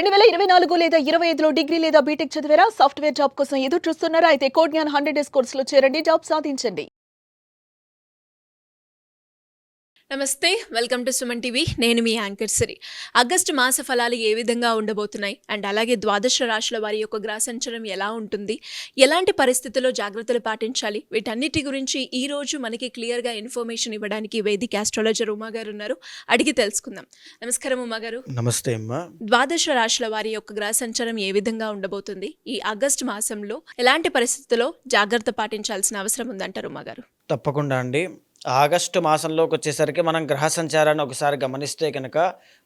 2024 లేదా 25లో డిగ్రీ లేదా బీటెక్ చదివారా? సాఫ్ట్‌వేర్ జాబ్ కోసం ఎదురు చూస్తున్నారా? అయితే కోడ్ జ్ఞాన్ 100 డేస్ కోర్సులో చేరండి. జాబ్ సాధించండి. నమస్తే, వెల్కమ్ టు సుమన్ టీవీ. నేను మీ యాంకర్ సిరి. ఆగస్టు మాస ఫలాలు ఏ విధంగా ఉండబోతున్నాయి అండ్ అలాగే ద్వాదశ రాశుల వారి యొక్క గ్రహ సంచారం ఎలా ఉంటుంది, ఎలాంటి పరిస్థితుల్లో జాగ్రత్తలు పాటించాలి, వీటన్నిటి గురించి ఈ రోజు మనకి క్లియర్గా ఇన్ఫర్మేషన్ ఇవ్వడానికి వేదిక ఆస్ట్రాలజర్ ఉమా గారు ఉన్నారు. అడిగి తెలుసుకుందాం. నమస్కారం ఉమా గారు. నమస్తే అమ్మా. ద్వాదశ రాశుల వారి యొక్క గ్రహ సంచారం ఏ విధంగా ఉండబోతుంది, ఈ ఆగస్టు మాసంలో ఎలాంటి పరిస్థితుల్లో జాగ్రత్త పాటించాల్సిన అవసరం ఉందంటారు ఉమా గారు? తప్పకుండా అండి. ఆగస్టు మాసంలోకి వచ్చేసరికి మనం గ్రహ సంచారాన్ని ఒకసారి గమనిస్తే కనుక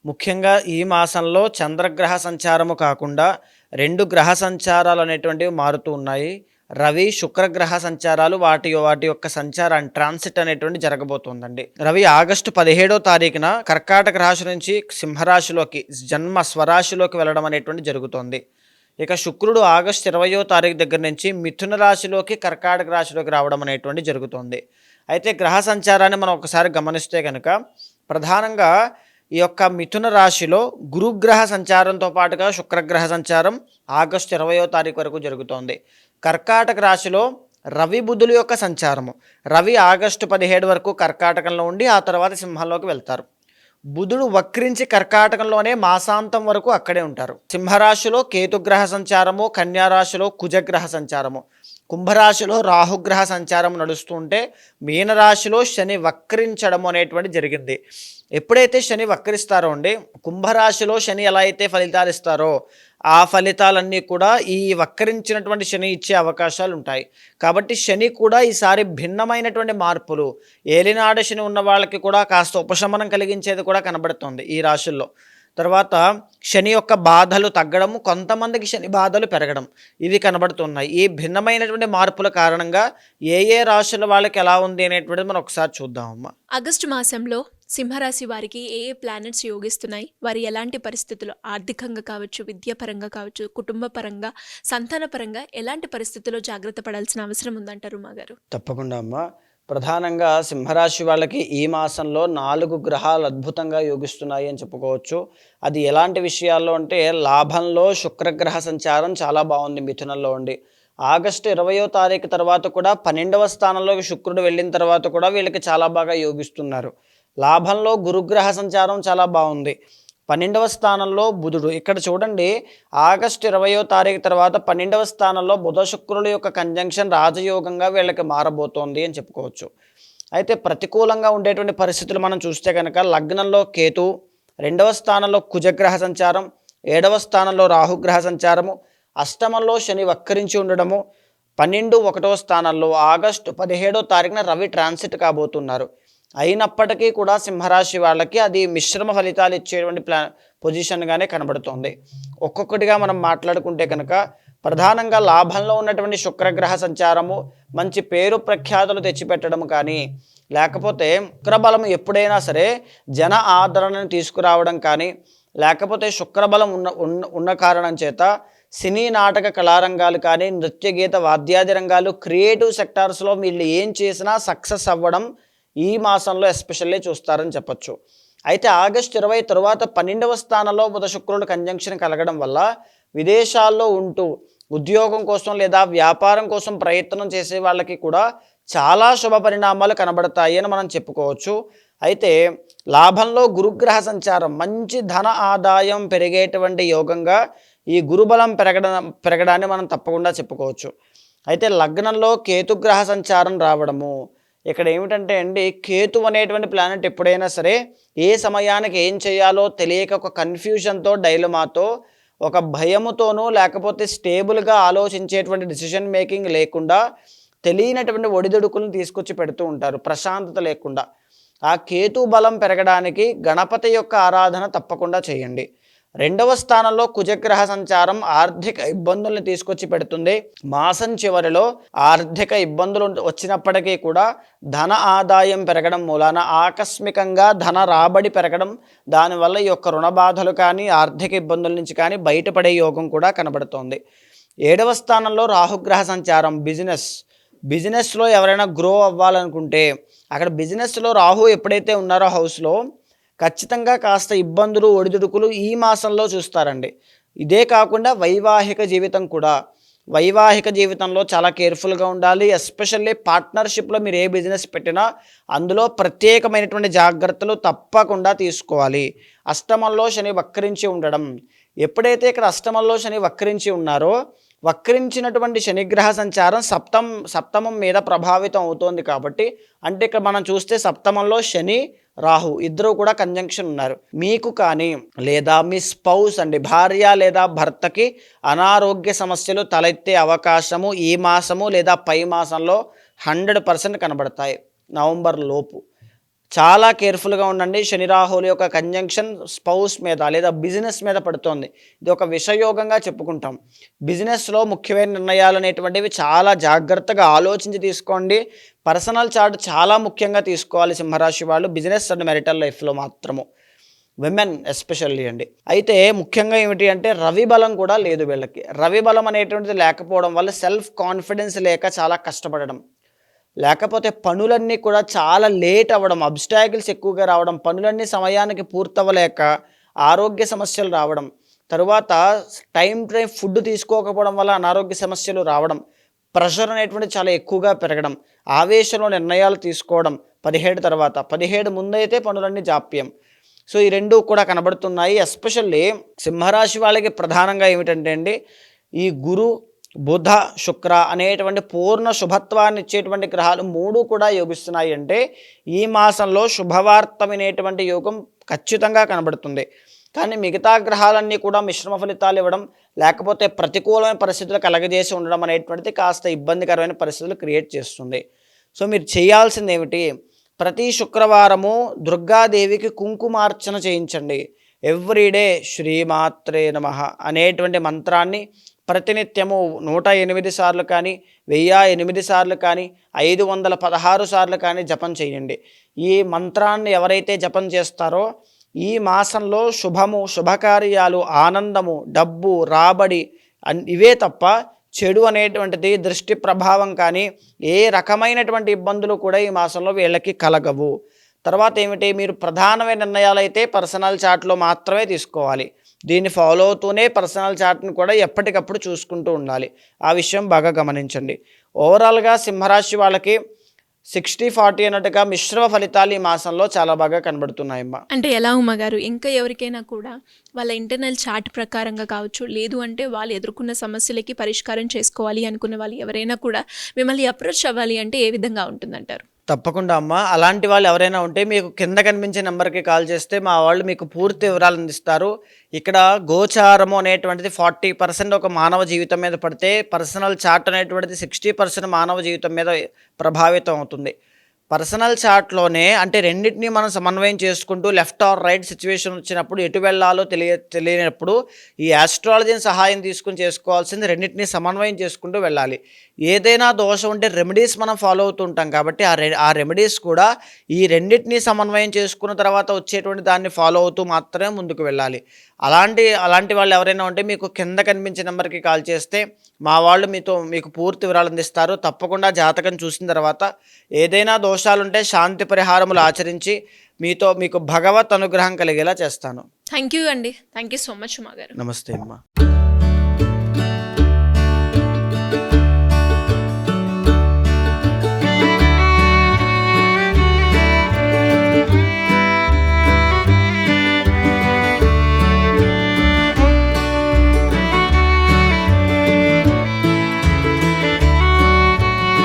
ముఖ్యంగా ఈ మాసంలో చంద్రగ్రహ సంచారము కాకుండా 2 గ్రహ సంచారాలు అనేటువంటివి మారుతూ ఉన్నాయి. రవి శుక్రగ్రహ సంచారాలు వాటి యొక్క సంచారాన్ని ట్రాన్సిట్ అనేటువంటి జరగబోతోందండి. రవి ఆగస్టు 17వ తారీఖున కర్కాటక రాశి నుంచి సింహరాశిలోకి జన్మ స్వరాశిలోకి వెళ్ళడం అనేటువంటి జరుగుతోంది. ఇక శుక్రుడు ఆగస్టు 20వ తారీఖు దగ్గర నుంచి మిథున రాశిలోకి కర్కాటక రాశిలోకి రావడం అనేటువంటి జరుగుతోంది. అయితే గ్రహ సంచారాన్ని మనం ఒకసారి గమనిస్తే కనుక ప్రధానంగా ఈ యొక్క మిథున రాశిలో గురుగ్రహ సంచారంతో పాటుగా శుక్రగ్రహ సంచారం ఆగస్టు 20వ తారీఖు వరకు జరుగుతోంది. కర్కాటక రాశిలో రవి బుధుల యొక్క సంచారము. రవి ఆగస్టు 17 వరకు కర్కాటకంలో ఉండి ఆ తర్వాత సింహంలోకి వెళ్తారు. బుధుడు వక్రించి కర్కాటకంలోనే మాసాంతం వరకు అక్కడే ఉంటారు. సింహరాశిలో కేతుగ్రహ సంచారము, కన్యారాశిలో కుజగ్రహ సంచారము, కుంభరాశిలో రాహుగ్రహ సంచారం నడుస్తుంటే మీనరాశిలో శని వక్రించడం అనేటువంటి జరిగింది. ఎప్పుడైతే శని వక్రిస్తారో అండి, కుంభరాశిలో శని ఎలా అయితే ఫలితాలు ఇస్తారో ఆ ఫలితాలన్నీ కూడా ఈ వక్రించినటువంటి శని ఇచ్చే అవకాశాలు ఉంటాయి. కాబట్టి శని కూడా ఈసారి భిన్నమైనటువంటి మార్పులు, ఏలినాడ శని ఉన్న వాళ్ళకి కూడా కాస్త ఉపశమనం కలిగించేది కూడా కనబడుతుంది ఈ రాశుల్లో. తర్వాత శని యొక్క బాధలు తగ్గడము, కొంతమందికి శని బాధలు పెరగడం, ఇవి కనబడుతున్నాయి. ఈ భిన్నమైనటువంటి మార్పుల కారణంగా ఏ రాశుల వాళ్ళకి ఎలా ఉంది అనేటువంటిది మనం ఒకసారి చూద్దామమ్మా. ఆగస్టు మాసంలో సింహరాశి వారికి ఏ ప్లానెట్స్ యోగిస్తున్నాయి, వారు ఎలాంటి పరిస్థితుల్లో ఆర్థికంగా కావచ్చు, విద్యాపరంగా కావచ్చు, కుటుంబ పరంగా, సంతాన పరంగా ఎలాంటి పరిస్థితుల్లో జాగ్రత్త పడాల్సిన అవసరం ఉందంటారు మా గారు? తప్పకుండా అమ్మా. ప్రధానంగా సింహరాశి వాళ్ళకి ఈ మాసంలో 4 గ్రహాలు అద్భుతంగా యోగిస్తున్నాయి అని చెప్పుకోవచ్చు. అది ఎలాంటి విషయాల్లో అంటే, లాభంలో శుక్రగ్రహ సంచారం చాలా బాగుంది మిథునంలో ఉండి. ఆగస్టు 20వ తారీఖు తర్వాత కూడా 12వ స్థానంలోకి శుక్రుడు వెళ్ళిన తర్వాత కూడా వీళ్ళకి చాలా బాగా యోగిస్తున్నారు. లాభంలో గురుగ్రహ సంచారం చాలా బాగుంది. 12వ స్థానంలో బుధుడు. ఇక్కడ చూడండి, ఆగస్టు 20వ తారీఖు తర్వాత 12వ స్థానంలో బుధ శుక్రుల యొక్క కంజంక్షన్ రాజయోగంగా వీళ్ళకి మారబోతోంది అని చెప్పుకోవచ్చు. అయితే ప్రతికూలంగా ఉండేటువంటి పరిస్థితులు మనం చూస్తే కనుక లగ్నంలో కేతు, 2వ స్థానంలో కుజగ్రహ సంచారం, 7వ స్థానంలో రాహుగ్రహ సంచారము, అష్టమంలో శని వక్రించి ఉండడము, 12 స్థానంలో ఆగస్టు 17వ తారీఖున రవి ట్రాన్సిట్ కాబోతున్నారు. అయినప్పటికీ కూడా సింహరాశి వాళ్ళకి అది మిశ్రమ ఫలితాలు ఇచ్చేటువంటి పొజిషన్గానే కనబడుతోంది. ఒక్కొక్కటిగా మనం మాట్లాడుకుంటే కనుక ప్రధానంగా లాభంలో ఉన్నటువంటి శుక్రగ్రహ సంచారము మంచి పేరు ప్రఖ్యాతులు తెచ్చిపెట్టడం కానీ, లేకపోతే శుక్రబలం ఎప్పుడైనా సరే జన ఆదరణను తీసుకురావడం కానీ, లేకపోతే శుక్రబలం ఉన్న కారణం చేత సినీ నాటక కళారంగాలు కానీ, నృత్య గీత వాద్యాది రంగాలు, క్రియేటివ్ సెక్టార్స్లో వీళ్ళు ఏం చేసినా సక్సెస్ అవ్వడం ఈ మాసంలో ఎస్పెషల్లీ చూస్తారని చెప్పచ్చు. అయితే ఆగస్టు 20 తరువాత 12వ స్థానంలో బుధ శుక్రుడు కంజంక్షన్ కలగడం వల్ల విదేశాల్లో ఉంటూ ఉద్యోగం కోసం లేదా వ్యాపారం కోసం ప్రయత్నం చేసే వాళ్ళకి కూడా చాలా శుభ పరిణామాలు కనబడతాయి అని మనం చెప్పుకోవచ్చు. అయితే లాభంలో గురుగ్రహ సంచారం మంచి ధన ఆదాయం పెరిగేటువంటి యోగంగా ఈ గురుబలం పెరగడాన్ని మనం తప్పకుండా చెప్పుకోవచ్చు. అయితే లగ్నంలో కేతుగ్రహ సంచారం రావడము, ఇక్కడ ఏమిటంటే అండి, కేతు అనేటువంటి ప్లానెట్ ఎప్పుడైనా సరే ఏ సమయానికి ఏం చేయాలో తెలియక ఒక కన్ఫ్యూజన్తో, డైలమాతో, ఒక భయముతోనూ, లేకపోతే స్టేబుల్గా ఆలోచించేటువంటి డిసిషన్ మేకింగ్ లేకుండా తెలియనటువంటి ఒడిదుడుకులను తీసుకొచ్చి పెడుతూ ఉంటారు ప్రశాంతత లేకుండా. ఆ కేతు బలం పెరగడానికి గణపతి యొక్క ఆరాధన తప్పకుండా చేయండి. 2వ స్థానంలో కుజగ్రహ సంచారం ఆర్థిక ఇబ్బందుల్ని తీసుకొచ్చి పెడుతుంది. మాసం చివరిలో ఆర్థిక ఇబ్బందులు వచ్చినప్పటికీ కూడా ధన ఆదాయం పెరగడం మూలాన ఆకస్మికంగా ధన రాబడి పెరగడం, దానివల్ల ఈ యొక్క రుణ బాధలు కానీ, ఆర్థిక ఇబ్బందుల నుంచి కానీ బయటపడే యోగం కూడా కనబడుతోంది. 7వ స్థానంలో రాహుగ్రహ సంచారం బిజినెస్లో ఎవరైనా గ్రో అవ్వాలనుకుంటే, అక్కడ బిజినెస్లో రాహు ఎప్పుడైతే ఉన్నారో హౌస్లో ఖచ్చితంగా కాస్త ఇబ్బందులు, ఒడిదుడుకులు ఈ మాసంలో చూస్తారండి. ఇదే కాకుండా వైవాహిక జీవితం కూడా, వైవాహిక జీవితంలో చాలా కేర్ఫుల్గా ఉండాలి. ఎస్పెషల్లీ పార్ట్నర్షిప్లో మీరు ఏ బిజినెస్ పెట్టినా అందులో ప్రత్యేకమైనటువంటి జాగ్రత్తలు తప్పకుండా తీసుకోవాలి. అష్టమంలో శని వక్రించి ఉండడం, ఎప్పుడైతే ఇక్కడ అష్టమంలో శని వక్రించి ఉన్నారో, వక్రించినటువంటి శనిగ్రహ సంచారం సప్తమం మీద ప్రభావితం అవుతోంది కాబట్టి, అంటే ఇక్కడ మనం చూస్తే సప్తమంలో శని రాహు ఇద్దరు కూడా కంజంక్షన్ ఉన్నారు. మీకు కానీ లేదా మీ స్పౌస్ అండి, భార్య లేదా భర్తకి అనారోగ్య సమస్యలు తలెత్తే అవకాశము ఈ మాసము లేదా పై మాసంలో 100% కనబడతాయి. నవంబర్ లోపు చాలా కేర్ఫుల్గా ఉండండి. శని రాహుల యొక్క కంజంక్షన్ స్పౌస్ మీద లేదా బిజినెస్ మీద పడుతోంది. ఇది ఒక విషయోగంగా చెప్పుకుంటాం. బిజినెస్లో ముఖ్యమైన నిర్ణయాలు అనేటువంటివి చాలా జాగ్రత్తగా ఆలోచించి తీసుకోండి. పర్సనల్ చార్ట్ చాలా ముఖ్యంగా తీసుకోవాలి సింహరాశి వాళ్ళు, బిజినెస్ అండ్ మ్యారిటల్ లైఫ్లో మాత్రము, విమెన్ ఎస్పెషల్లీ అండి. అయితే ముఖ్యంగా ఏమిటి అంటే రవి బలం కూడా లేదు వీళ్ళకి. రవి బలం అనేటువంటిది లేకపోవడం వల్ల సెల్ఫ్ కాన్ఫిడెన్స్ లేక చాలా కష్టపడడం, లేకపోతే పనులన్నీ కూడా చాలా లేట్ అవ్వడం, అబ్స్టాకిల్స్ ఎక్కువగా రావడం, పనులన్నీ సమయానికి పూర్తవ్వలేక ఆరోగ్య సమస్యలు రావడం, తరువాత టైం ఫుడ్ తీసుకోకపోవడం వల్ల అనారోగ్య సమస్యలు రావడం, ప్రెషర్ అనేటువంటి చాలా ఎక్కువగా పెరగడం, ఆవేశంలో నిర్ణయాలు తీసుకోవడం 17 తర్వాత, 17 ముందైతే పనులన్నీ జాప్యం. సో ఈ రెండు కూడా కనబడుతున్నాయి. ఎస్పెషల్లీ సింహరాశి వాళ్ళకి ప్రధానంగా ఏమిటంటే అండి, ఈ గురు బుధ శుక్ర అనేటువంటి పూర్ణ శుభత్వాన్ని ఇచ్చేటువంటి గ్రహాలు 3 కూడా యోగిస్తున్నాయి. అంటే ఈ మాసంలో శుభవార్తమైనటువంటి యోగం ఖచ్చితంగా కనబడుతుంది. కానీ మిగతా గ్రహాలన్నీ కూడా మిశ్రమ ఫలితాలు ఇవ్వడం, లేకపోతే ప్రతికూలమైన పరిస్థితులు కలగజేసి ఉండడం అనేటువంటిది కాస్త ఇబ్బందికరమైన పరిస్థితులు క్రియేట్ చేస్తుంది. సో మీరు చేయాల్సింది ఏమిటి, ప్రతి శుక్రవారము దుర్గాదేవికి కుంకుమార్చన చేయించండి. ఎవ్రీడే శ్రీమాత్రే నమః అనేటువంటి మంత్రాన్ని ప్రతినిత్యము 108 సార్లు కానీ, 1008 సార్లు కానీ, 516 సార్లు కానీ జపం చేయండి. ఈ మంత్రాన్ని ఎవరైతే జపం చేస్తారో ఈ మాసంలో శుభము, శుభకార్యాలు, ఆనందము, డబ్బు, రాబడి ఇవే తప్ప చెడు అనేటువంటిది, దృష్టి ప్రభావం కానీ ఏ రకమైనటువంటి ఇబ్బందులు కూడా ఈ మాసంలో వీళ్ళకి కలగవు. తర్వాత ఏమిటి, మీరు ప్రధానమైన నిర్ణయాలు అయితే పర్సనల్ చార్ట్లో మాత్రమే తీసుకోవాలి. దీన్ని ఫాలో అవుతూనే పర్సనల్ చార్ట్ని కూడా ఎప్పటికప్పుడు చూసుకుంటూ ఉండాలి. ఆ విషయం బాగా గమనించండి. ఓవరాల్గా సింహరాశి వాళ్ళకి 60-40 అన్నట్టుగా మిశ్రమ ఫలితాలు ఈ మాసంలో చాలా బాగా కనబడుతున్నాయమ్మా. అంటే ఎలా ఉమ్మగారు, ఇంకా ఎవరికైనా కూడా వాళ్ళ ఇంటర్నల్ చార్ట్ ప్రకారంగా కావచ్చు, లేదు అంటే వాళ్ళు ఎదుర్కొన్న సమస్యలకి పరిష్కారం చేసుకోవాలి అనుకున్న వాళ్ళు ఎవరైనా కూడా మిమ్మల్ని అప్రోచ్ అవ్వాలి అంటే ఏ విధంగా ఉంటుందంటారు? తప్పకుండా అమ్మ, అలాంటి వాళ్ళు ఎవరైనా ఉంటే మీకు కింద కనిపించే నెంబర్కి కాల్ చేస్తే మా వాళ్ళు మీకు పూర్తి వివరాలు అందిస్తారు. ఇక్కడ గోచారము అనేటువంటిది 40% ఒక మానవ జీవితం మీద పడితే, పర్సనల్ చార్ట్ అనేటువంటిది 60% మానవ జీవితం మీద ప్రభావితం అవుతుంది. పర్సనల్ చార్ట్లోనే అంటే రెండింటినీ మనం సమన్వయం చేసుకుంటూ లెఫ్ట్ ఆర్ రైట్ సిచ్యువేషన్ వచ్చినప్పుడు ఎటు వెళ్ళాలో తెలియనప్పుడు ఈ ఆస్ట్రాలజీని సహాయం తీసుకుని చేసుకోవాల్సింది రెండింటినీ సమన్వయం చేసుకుంటూ వెళ్ళాలి. ఏదైనా దోషం ఉంటే రెమెడీస్ మనం ఫాలో అవుతూ ఉంటాం కాబట్టి ఆ రెమెడీస్ కూడా ఈ రెండింటినీ సమన్వయం చేసుకున్న తర్వాత వచ్చేటువంటి దాన్ని ఫాలో అవుతూ మాత్రమే ముందుకు వెళ్ళాలి. అలాంటి వాళ్ళు ఎవరైనా ఉంటే మీకు కింద కనిపించే నెంబర్కి కాల్ చేస్తే మా వాళ్ళు మీకు పూర్తి వివరాలు అందిస్తారు. తప్పకుండా జాతకం చూసిన తర్వాత ఏదైనా దోషాలుంటే శాంతి పరిహారములు ఆచరించి మీకు భగవత్ అనుగ్రహం కలిగేలా చేస్తాను. థ్యాంక్ యూ అండి. Thank you so much Uma గారు. నమస్తే అమ్మా.